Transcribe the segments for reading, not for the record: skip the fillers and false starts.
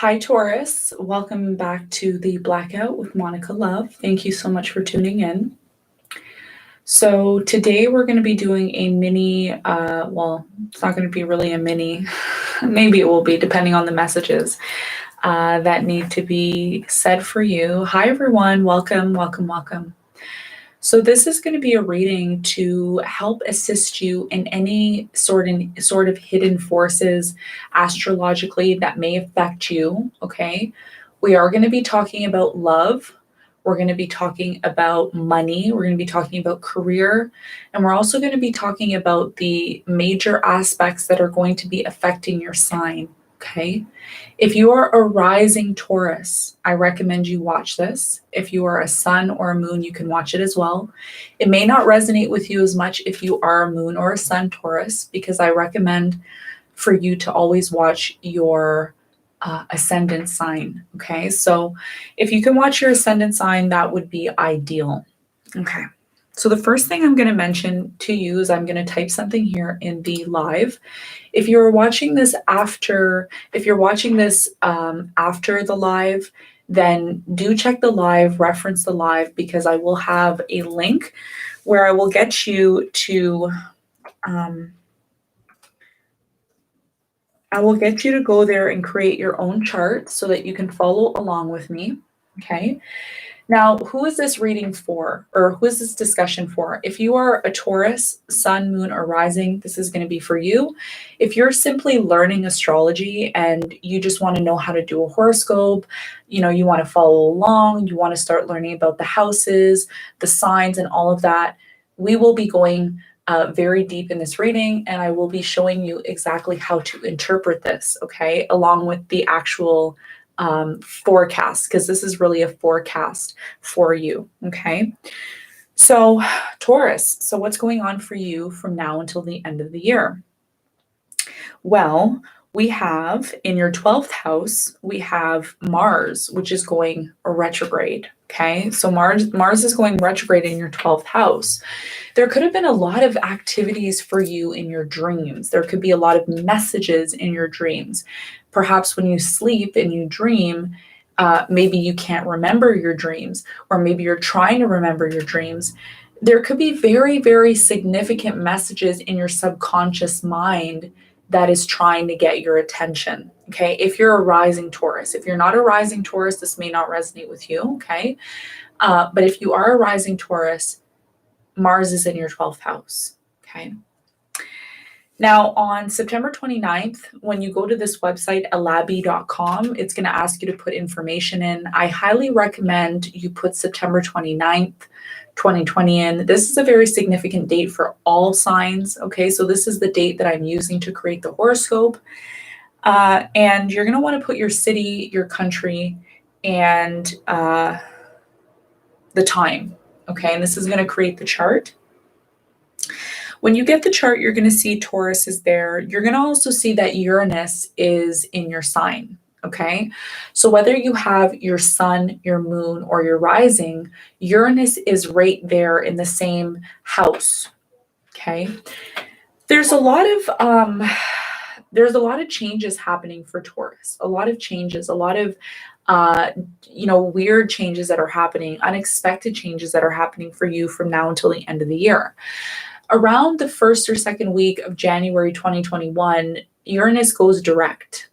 Hi, Taurus. Welcome back to the Blackout with Monica Love. Thank you so much for tuning in. So, today we're going to be doing a mini, it's not going to be really a mini, maybe it will be depending on the messages that need to be said for you. Hi, everyone. Welcome, welcome, welcome. So this is going to be a reading to help assist you in any sort of hidden forces astrologically that may affect you, okay? We are going to be talking about love. We're going to be talking about money. We're going to be talking about career. And we're also going to be talking about the major aspects that are going to be affecting your sign, okay? If you are a rising Taurus, I recommend you watch this. If you are a sun or a moon, you can watch it as well. It may not resonate with you as much if you are a moon or a sun Taurus, because I recommend for you to always watch your ascendant sign. Okay, so if you can watch your ascendant sign, that would be ideal. Okay. So the first thing I'm going to mention to you is I'm going to type something here in the live. If you're watching this after, after the live, then do check the live, reference the live, because I will have a link where I will get you to, go there and create your own chart so that you can follow along with me. Okay. Now, who is this reading for, or who is this discussion for? If you are a Taurus, sun, moon, or rising, this is going to be for you. If you're simply learning astrology and you just want to know how to do a horoscope, you want to follow along, you want to start learning about the houses, the signs, and all of that, we will be going very deep in this reading, and I will be showing you exactly how to interpret this, okay, along with the actual forecast, because this is really a forecast for you. Okay. So, Taurus, so what's going on for you from now until the end of the year? Well, we have in your 12th house, we have Mars, which is going retrograde. Okay. So Mars is going retrograde in your 12th house. There could have been a lot of activities for you in your dreams. There could be a lot of messages in your dreams. Perhaps when you sleep and you dream, maybe you can't remember your dreams, or maybe you're trying to remember your dreams. There could be very, very significant messages in your subconscious mind that is trying to get your attention. Okay. If you're a rising Taurus, if you're not a rising Taurus, this may not resonate with you. Okay. But if you are a rising Taurus, Mars is in your 12th house. Okay. Now, on September 29th, when you go to this website, alabi.com, it's going to ask you to put information in. I highly recommend you put September 29th, 2020 in. This is a very significant date for all signs. Okay, so this is the date that I'm using to create the horoscope. And you're going to want to put your city, your country, and the time. Okay, and this is going to create the chart. When you get the chart, you're going to see Taurus is there. You're going to also see that Uranus is in your sign. Okay. So whether you have your sun, your moon, or your rising, Uranus is right there in the same house. Okay. There's a lot of changes happening for Taurus. A lot of changes, a lot of weird changes that are happening, unexpected changes that are happening for you from now until the end of the year. Around the first or second week of January 2021, Uranus goes direct.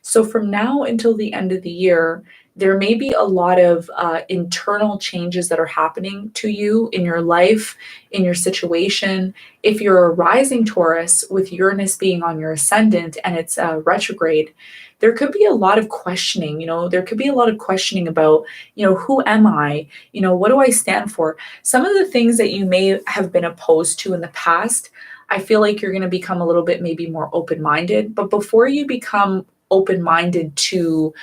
So from now until the end of the year, there may be a lot of internal changes that are happening to you in your life, in your situation. If you're a rising Taurus with Uranus being on your ascendant and it's retrograde, there could be a lot of questioning. There could be a lot of questioning about, who am I? What do I stand for? Some of the things that you may have been opposed to in the past, I feel like you're going to become a little bit maybe more open-minded. But before you become open-minded to,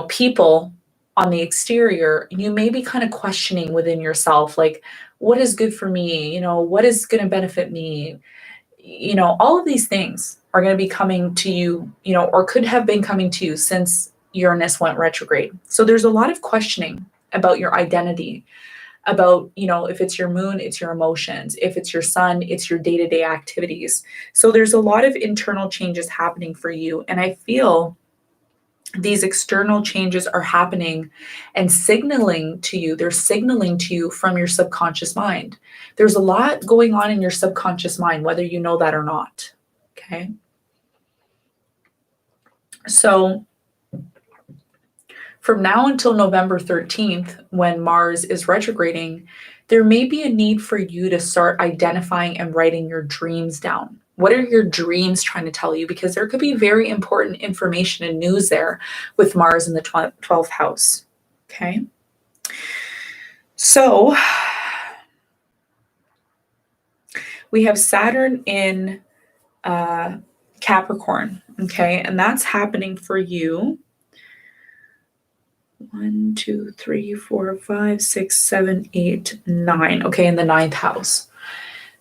people on the exterior, you may be kind of questioning within yourself, like, what is good for me? What is going to benefit me? All of these things are going to be coming to you, or could have been coming to you since Uranus went retrograde. So there's a lot of questioning about your identity, about, if it's your moon, it's your emotions. If it's your sun, it's your day-to-day activities. So there's a lot of internal changes happening for you. And I feel these external changes are happening and signaling to you. They're signaling to you from your subconscious mind. There's a lot going on in your subconscious mind, whether you know that or not. Okay. So from now until November 13th, when Mars is retrograding, there may be a need for you to start identifying and writing your dreams down. What are your dreams trying to tell you? Because there could be very important information and news there with Mars in the 12th house. Okay. So we have Saturn in Capricorn. Okay. And that's happening for you. 1, 2, 3, 4, 5, 6, 7, 8, 9. Okay, in the 9th house.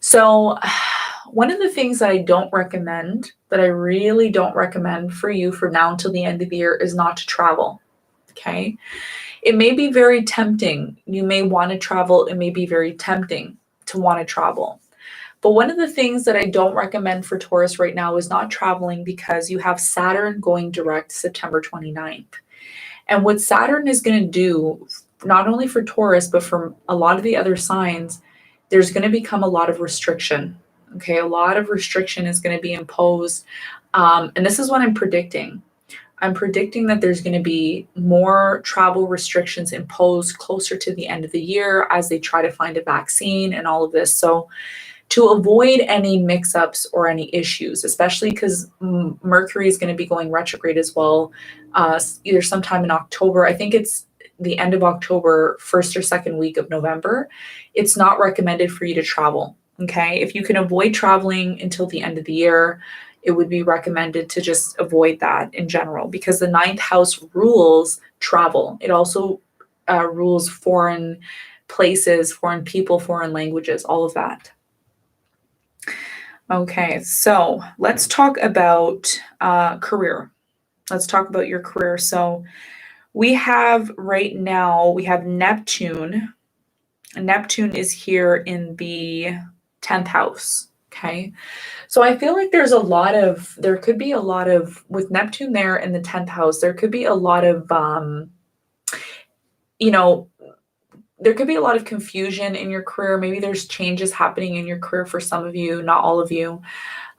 So, one of the things that I don't recommend, that I really don't recommend for you from now until the end of the year is not to travel. Okay. It may be very tempting. You may want to travel. It may be very tempting to want to travel. But one of the things that I don't recommend for Taurus right now is not traveling, because you have Saturn going direct September 29th. And what Saturn is going to do, not only for Taurus, but for a lot of the other signs, there's going to become a lot of restriction. Okay, a lot of restriction is going to be imposed. And this is what I'm predicting. I'm predicting that there's going to be more travel restrictions imposed closer to the end of the year as they try to find a vaccine and all of this. So to avoid any mix-ups or any issues, especially because Mercury is going to be going retrograde as well, either sometime in October. I think it's the end of October, first or second week of November. It's not recommended for you to travel. Okay, if you can avoid traveling until the end of the year, it would be recommended to just avoid that in general, because the 9th house rules travel. It also rules foreign places, foreign people, foreign languages, all of that. Okay, so let's talk about career. Let's talk about your career. So we have right now, we have Neptune. Neptune is here in the 10th house. Okay. So I feel like there could be a lot of, with Neptune there in the 10th house, there could be a lot of, there could be a lot of confusion in your career. Maybe there's changes happening in your career for some of you, not all of you.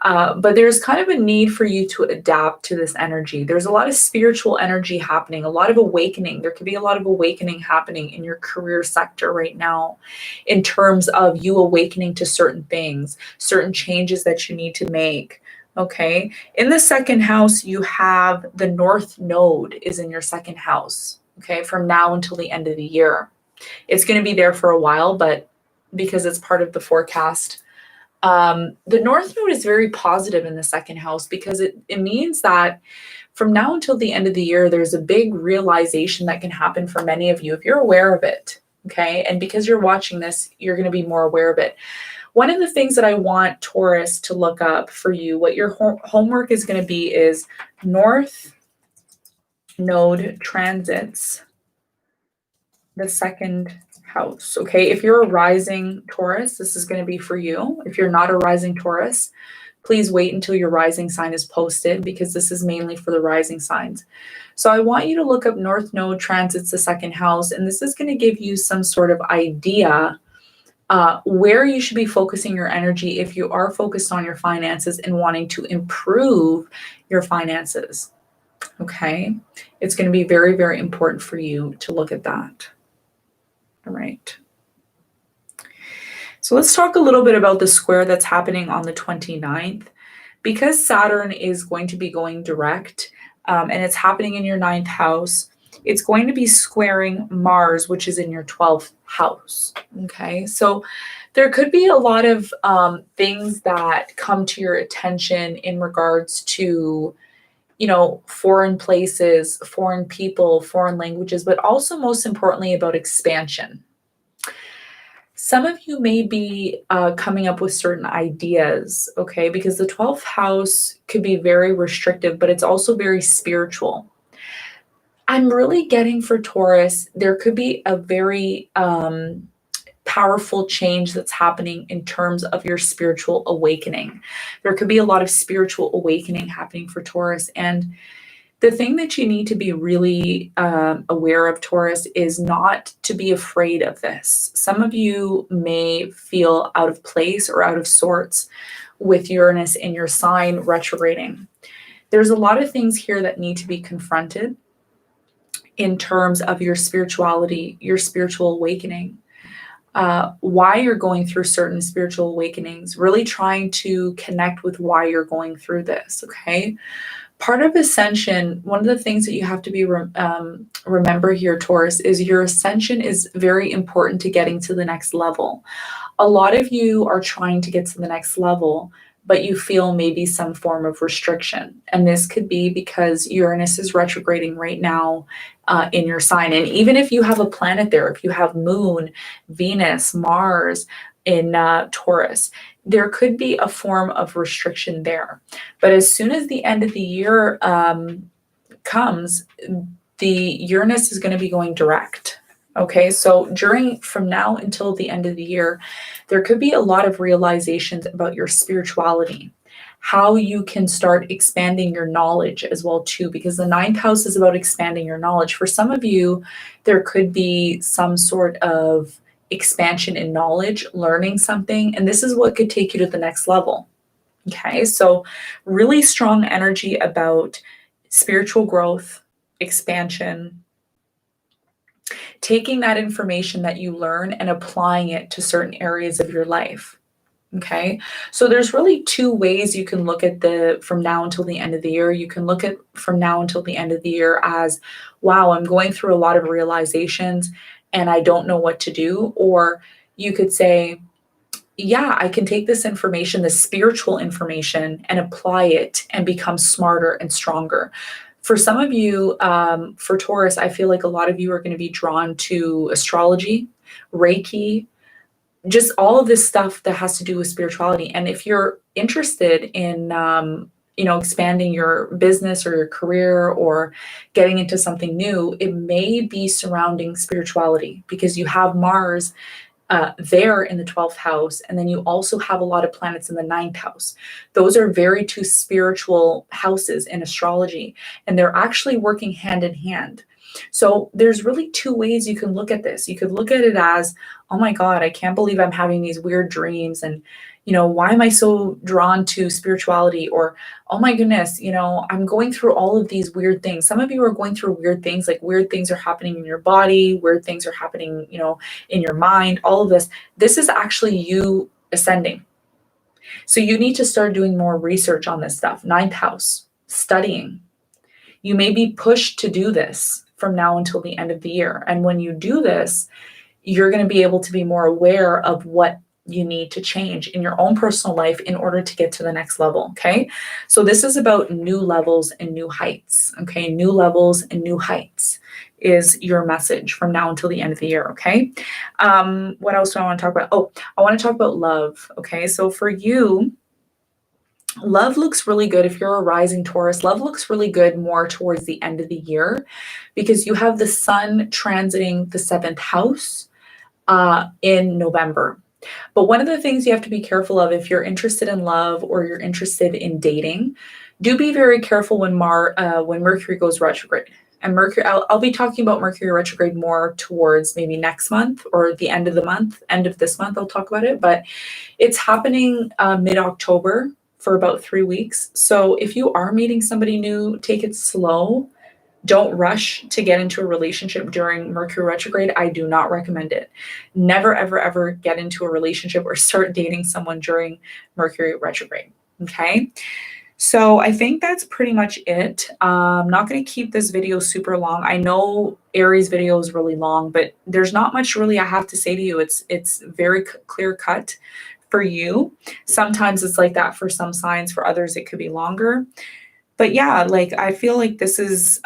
But there's kind of a need for you to adapt to this energy. There's a lot of spiritual energy happening, a lot of awakening. There could be a lot of awakening happening in your career sector right now, in terms of you awakening to certain things, certain changes that you need to make. Okay. In the 2nd house, you have the North Node is in your 2nd house. Okay. From now until the end of the year. It's going to be there for a while, but because it's part of the forecast, the North Node is very positive in the 2nd house, because it means that from now until the end of the year, there's a big realization that can happen for many of you if you're aware of it. Okay. And because you're watching this, you're going to be more aware of it. One of the things that I want Taurus to look up for you, what your homework is going to be, is North Node transits the 2nd house. Okay, if you're a rising Taurus, this is going to be for you. If you're not a rising Taurus, please wait until your rising sign is posted, because this is mainly for the rising signs. So I want you to look up North Node transits the 2nd house, and this is going to give you some sort of idea where you should be focusing your energy if you are focused on your finances and wanting to improve your finances. Okay, it's going to be very, very important for you to look at that. All right. So let's talk a little bit about the square that's happening on the 29th. Because Saturn is going to be going direct, and it's happening in your 9th house, it's going to be squaring Mars, which is in your 12th house. Okay. So there could be a lot of things that come to your attention in regards to, foreign places, foreign people, foreign languages, but also most importantly about expansion. Some of you may be coming up with certain ideas, okay, because the 12th house could be very restrictive, but it's also very spiritual. I'm really getting for Taurus, there could be a very powerful change that's happening in terms of your spiritual awakening. There could be a lot of spiritual awakening happening for Taurus. And The thing that you need to be really aware of, Taurus, is not to be afraid of this. Some of you may feel out of place or out of sorts with Uranus in your sign retrograding. There's a lot of things here that need to be confronted in terms of your spirituality, your spiritual awakening, why you're going through certain spiritual awakenings, really trying to connect with why you're going through this, okay? Part of ascension, one of the things that you have to be remember here, Taurus, is your ascension is very important to getting to the next level. A lot of you are trying to get to the next level, but you feel maybe some form of restriction. And this could be because Uranus is retrograding right now in your sign. And even if you have a planet there, if you have Moon, Venus, Mars in Taurus, there could be a form of restriction there. But as soon as the end of the year comes, the Uranus is going to be going direct. Okay, so from now until the end of the year, there could be a lot of realizations about your spirituality, how you can start expanding your knowledge as well too, because the ninth house is about expanding your knowledge. For some of you, there could be some sort of expansion in knowledge, learning something, and this is what could take you to the next level. Okay, so really strong energy about spiritual growth, expansion, taking that information that you learn and applying it to certain areas of your life. Okay, so there's really two ways you can look at from now until the end of the year. You can look at from now until the end of the year as, wow, I'm going through a lot of realizations and I don't know what to do. Or you could say, yeah, I can take this information, the spiritual information, and apply it and become smarter and stronger. For some of you, for Taurus, I feel like a lot of you are going to be drawn to astrology, Reiki, just all of this stuff that has to do with spirituality. And if you're interested in, expanding your business or your career or getting into something new, it may be surrounding spirituality because you have Mars there in the 12th house. And then you also have a lot of planets in the 9th house. Those are very two spiritual houses in astrology, and they're actually working hand in hand. So there's really two ways you can look at this. You could look at it as, oh my God, I can't believe I'm having these weird dreams. And, why am I so drawn to spirituality? Or, oh my goodness, I'm going through all of these weird things. Some of you are going through weird things, like weird things are happening in your body, weird things are happening, in your mind, all of this. This is actually you ascending. So you need to start doing more research on this stuff. 9th house, studying. You may be pushed to do this from now until the end of the year. And when you do this, you're going to be able to be more aware of what you need to change in your own personal life in order to get to the next level. Okay. So this is about new levels and new heights. Okay. New levels and new heights is your message from now until the end of the year. Okay. What else do I want to talk about? Oh, I want to talk about love. Okay. So for you, love looks really good. If you're a rising Taurus, love looks really good more towards the end of the year because you have the sun transiting the 7th house in November. But one of the things you have to be careful of if you're interested in love or you're interested in dating, do be very careful when Mercury goes retrograde. And Mercury, I'll be talking about Mercury retrograde more towards maybe next month or the end of the month, end of this month, I'll talk about it. But it's happening mid-October for about 3 weeks. So if you are meeting somebody new, take it slow. Don't rush to get into a relationship during Mercury retrograde. I do not recommend it. Never, ever, ever get into a relationship or start dating someone during Mercury retrograde. Okay. So I think that's pretty much it. I'm not going to keep this video super long. I know Aries video is really long, but there's not much really I have to say to you. It's very clear cut for you. Sometimes it's like that for some signs. For others, it could be longer. But yeah, I feel like this is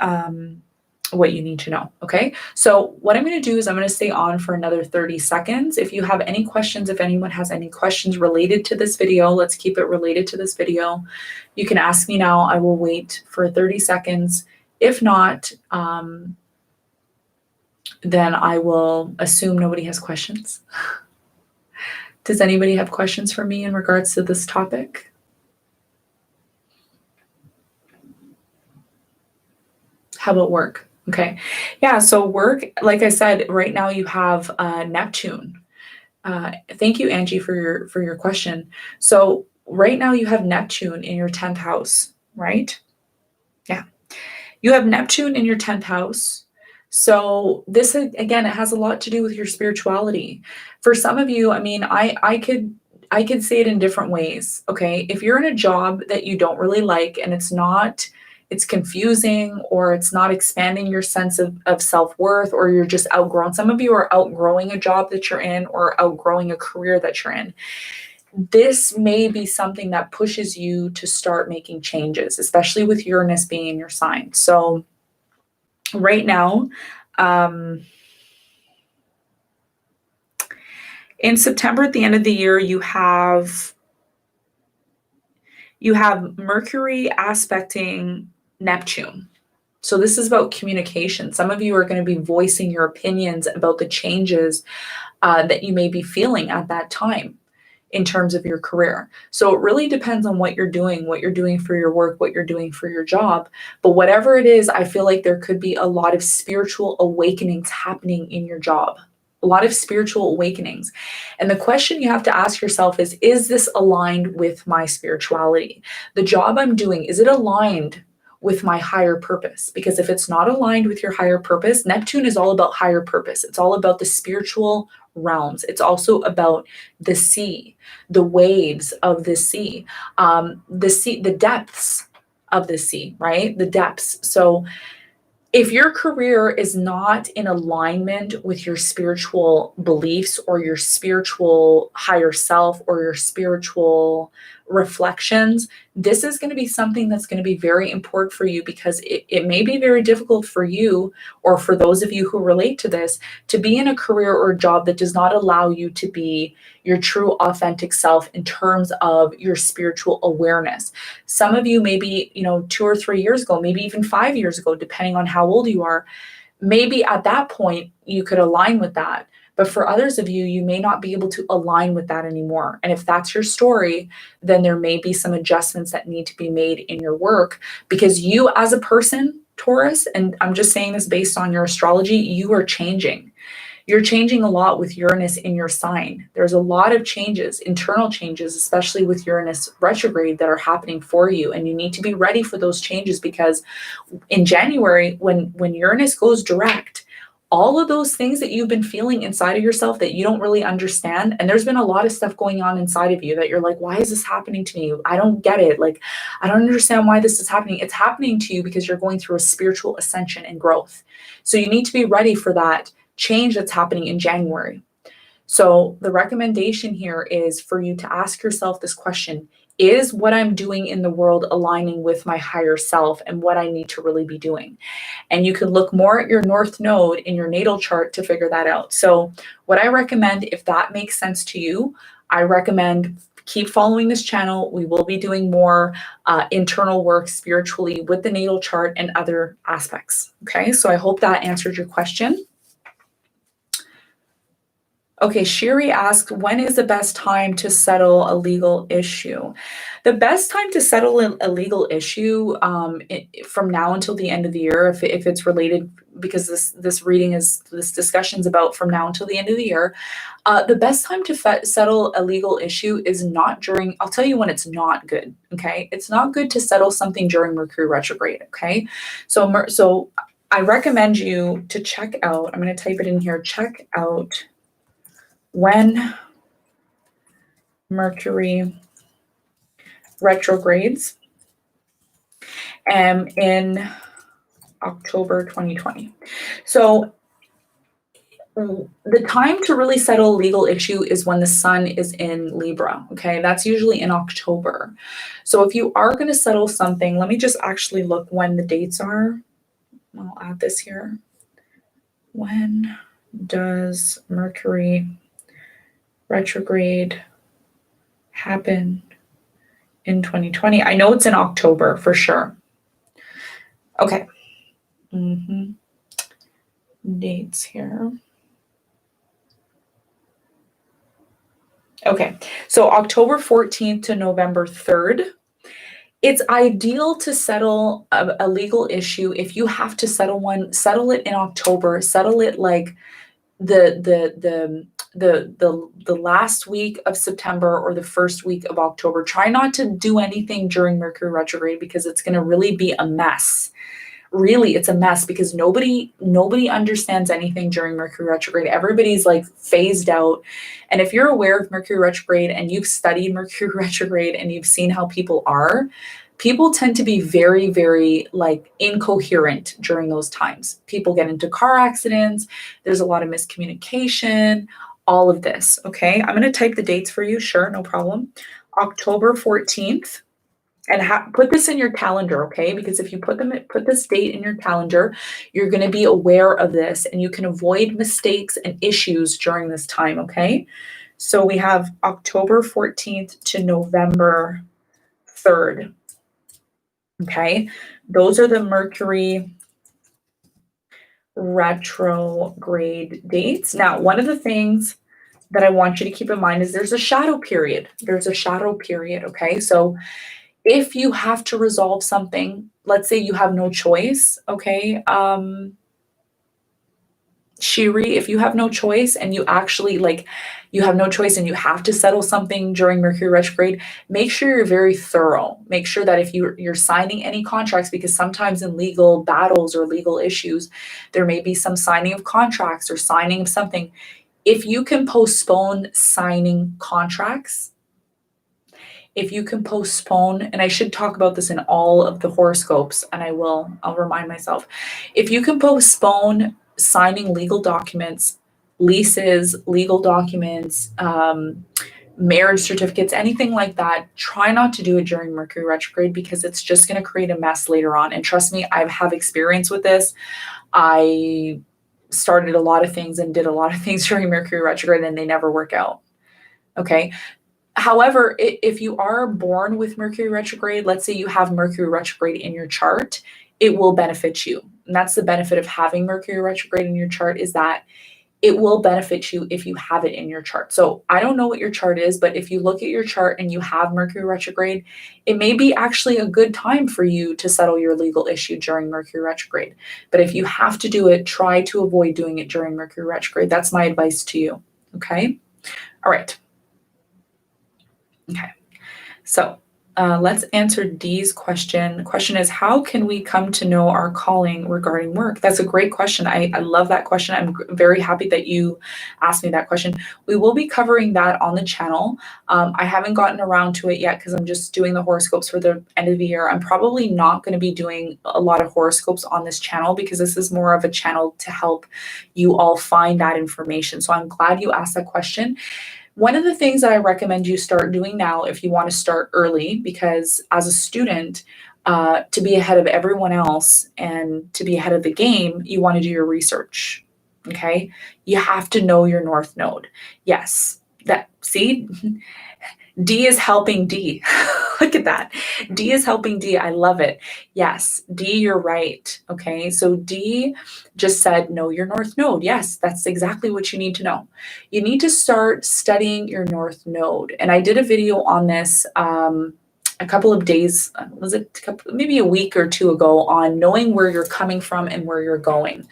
what you need to know. Okay. So what I'm going to do is I'm going to stay on for another 30 seconds. If you have any questions, if anyone has any questions related to this video, let's keep it related to this video. You can ask me now. I will wait for 30 seconds. If not, then I will assume nobody has questions. Does anybody have questions for me in regards to this topic? How about work? Okay. Yeah. So work, like I said, right now you have Neptune. Thank you, Angie, for your question. So right now you have Neptune in your 10th house, right? Yeah. You have Neptune in your 10th house. So this again, it has a lot to do with your spirituality. For some of you, I mean, I could say it in different ways. Okay. If you're in a job that you don't really like and it's confusing or it's not expanding your sense of self-worth, or you're just outgrown. Some of you are outgrowing a job that you're in or outgrowing a career that you're in. This may be something that pushes you to start making changes, especially with Uranus being in your sign. So right now, in September at the end of the year, you have Mercury aspecting Neptune. So this is about communication. Some of you are going to be voicing your opinions about the changes that you may be feeling at that time in terms of your career. So it really depends on what you're doing for your work, what you're doing for your job. But whatever it is, I feel like there could be a lot of spiritual awakenings happening in your job. A lot of spiritual awakenings. And the question you have to ask yourself is this aligned with my spirituality? The job I'm doing, is it aligned with my higher purpose? Because if it's not aligned with your higher purpose, Neptune is all about higher purpose. It's all about the spiritual realms. It's also about the sea, the waves of the sea, the depths of the sea, right? The depths. So if your career is not in alignment with your spiritual beliefs or your spiritual higher self or your spiritual reflections, this is going to be something that's going to be very important for you, because it may be very difficult for you, or for those of you who relate to this, to be in a career or a job that does not allow you to be your true authentic self in terms of your spiritual awareness. Some of you, maybe 2 or 3 years ago, maybe even 5 years ago, depending on how old you are, maybe at that point you could align with that. But for others of you, you may not be able to align with that anymore. And if that's your story, then there may be some adjustments that need to be made in your work, because you as a person, Taurus, and I'm just saying this based on your astrology, you are changing. You're changing a lot with Uranus in your sign. There's a lot of changes, internal changes, especially with Uranus retrograde, that are happening for you. And you need to be ready for those changes, because in January, when Uranus goes direct, all of those things that you've been feeling inside of yourself that you don't really understand, and there's been a lot of stuff going on inside of you that you're like, why is this happening to me? I don't get it. Like, I don't understand why this is happening. It's happening to you because you're going through a spiritual ascension and growth. So you need to be ready for that change that's happening in January. So the recommendation here is for you to ask yourself this question: is what I'm doing in the world aligning with my higher self and what I need to really be doing? And you can look more at your North Node in your natal chart to figure that out. So what I recommend, if that makes sense to you, I recommend keep following this channel. We will be doing more internal work spiritually with the natal chart and other aspects. Okay, so I hope that answered your question. Okay, Shiri asked, when is the best time to settle a legal issue? The best time to settle a legal issue from now until the end of the year, if it's related, because this discussion is about from now until the end of the year, the best time to settle a legal issue is not during, I'll tell you when it's not good, okay? It's not good to settle something during Mercury retrograde, okay? So I recommend you to check out, I'm going to type it in here, check out when Mercury retrogrades in October 2020. So the time to really settle a legal issue is when the sun is in Libra, okay? That's usually in October. So if you are going to settle something, let me just actually look when the dates are. I'll add this here. When does Mercury retrograde happen in 2020? I know it's in October for sure. Okay. Dates here. Okay. So October 14th to November 3rd It's ideal to settle a legal issue. If you have to settle one, settle it in October. Settle it like the last week of September or the first week of October. Try not to do anything during Mercury retrograde because it's going to really be a mess. Really, it's a mess because nobody understands anything during Mercury retrograde. Everybody's like phased out. And if you're aware of Mercury retrograde and you've studied Mercury retrograde and you've seen how people are, people tend to be very, very like incoherent during those times. People get into car accidents. There's a lot of miscommunication, all of this. Okay. I'm going to type the dates for you. Sure. No problem. October 14th. And put this in your calendar, okay? Because if you put this date in your calendar, you're going to be aware of this and you can avoid mistakes and issues during this time, okay? So we have October 14th to November 3rd, okay? Those are the Mercury retrograde dates. Now, one of the things that I want you to keep in mind is there's a shadow period. There's a shadow period, okay? So if you have to resolve something, let's say you have no choice, okay? Shiri, if you have no choice and you actually you have no choice and you have to settle something during Mercury retrograde, make sure you're very thorough. Make sure that if you're signing any contracts, because sometimes in legal battles or legal issues, there may be some signing of contracts or signing of something. If you can postpone signing contracts, if you can postpone, and I should talk about this in all of the horoscopes, and I'll remind myself. If you can postpone signing legal documents, leases, legal documents, marriage certificates, anything like that, try not to do it during Mercury retrograde because it's just going to create a mess later on. And trust me, I have experience with this. I started a lot of things and did a lot of things during Mercury retrograde and they never work out. Okay. However, if you are born with Mercury retrograde, let's say you have Mercury retrograde in your chart, it will benefit you. And that's the benefit of having Mercury retrograde in your chart, is that it will benefit you if you have it in your chart. So I don't know what your chart is, but if you look at your chart and you have Mercury retrograde, it may be actually a good time for you to settle your legal issue during Mercury retrograde. But if you have to do it, try to avoid doing it during Mercury retrograde. That's my advice to you. Okay. All right. Okay, so let's answer Dee's question. The question is, how can we come to know our calling regarding work? That's a great question. I love that question. I'm very happy that you asked me that question. We will be covering that on the channel. I haven't gotten around to it yet because I'm just doing the horoscopes for the end of the year. I'm probably not going to be doing a lot of horoscopes on this channel because this is more of a channel to help you all find that information. So I'm glad you asked that question. One of the things that I recommend you start doing now, if you want to start early, because as a student, to be ahead of everyone else and to be ahead of the game, you want to do your research. Okay. You have to know your North Node. Yes. See, D is helping D. Look at that. D is helping D. I love it. Yes, D, you're right. Okay, so D just said, know your North Node. Yes, that's exactly what you need to know. You need to start studying your North Node. And I did a video on this a couple of days, maybe a week or two ago, on knowing where you're coming from and where you're going.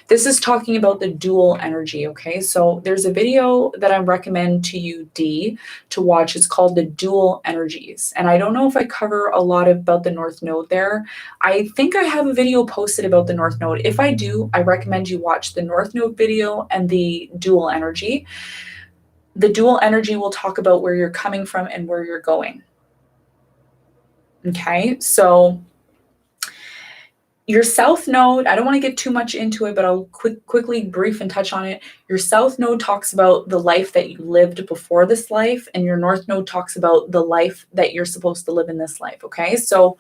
This is talking about the dual energy, okay? So there's a video that I recommend to you, D, to watch. It's called The Dual Energies. And I don't know if I cover a lot about the North Node there. I think I have a video posted about the North Node. If I do, I recommend you watch the North Node video and the dual energy. The dual energy will talk about where you're coming from and where you're going. Okay, so your South Node, I don't want to get too much into it, but I'll quickly brief and touch on it. Your South Node talks about the life that you lived before this life, and your North Node talks about the life that you're supposed to live in this life, okay? So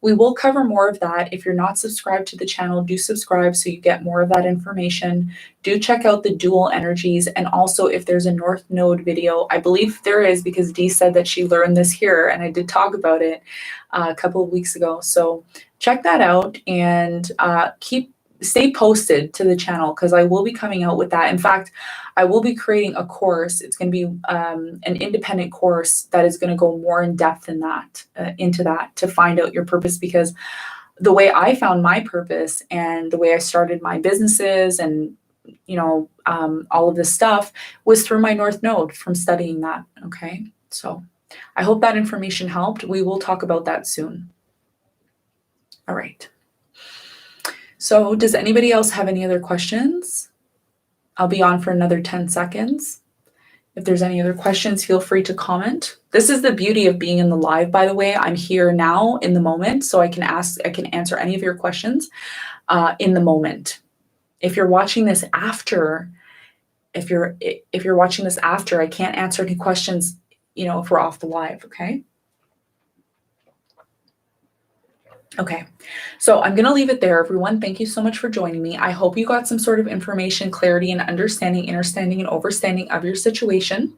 we will cover more of that. If you're not subscribed to the channel, do subscribe so you get more of that information. Do check out the dual energies, and also if there's a North Node video, I believe there is because Dee said that she learned this here, and I did talk about it a couple of weeks ago. So check that out and keep stay posted to the channel because I will be coming out with that. In fact, I will be creating a course. It's going to be an independent course that is going to go more in depth in that, into that, to find out your purpose, because the way I found my purpose and the way I started my businesses and all of this stuff was through my North Node, from studying that. Okay, so I hope that information helped. We will talk about that soon. All right. So does anybody else have any other questions? I'll be on for another 10 seconds. If there's any other questions, feel free to comment. This is the beauty of being in the live, by the way. I'm here now in the moment, so I can answer any of your questions in the moment. If you're watching this after, if you're watching this after, I can't answer any questions, if we're off the live, okay? Okay, so I'm going to leave it there, everyone. Thank you so much for joining me. I hope you got some sort of information, clarity, and understanding, understanding, and overstanding of your situation.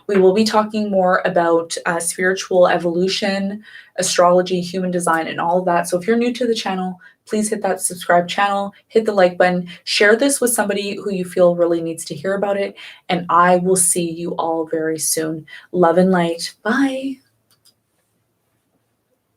We will be talking more about spiritual evolution, astrology, human design, and all of that. So if you're new to the channel, please hit that subscribe channel, hit the like button, share this with somebody who you feel really needs to hear about it, and I will see you all very soon. Love and light. Bye.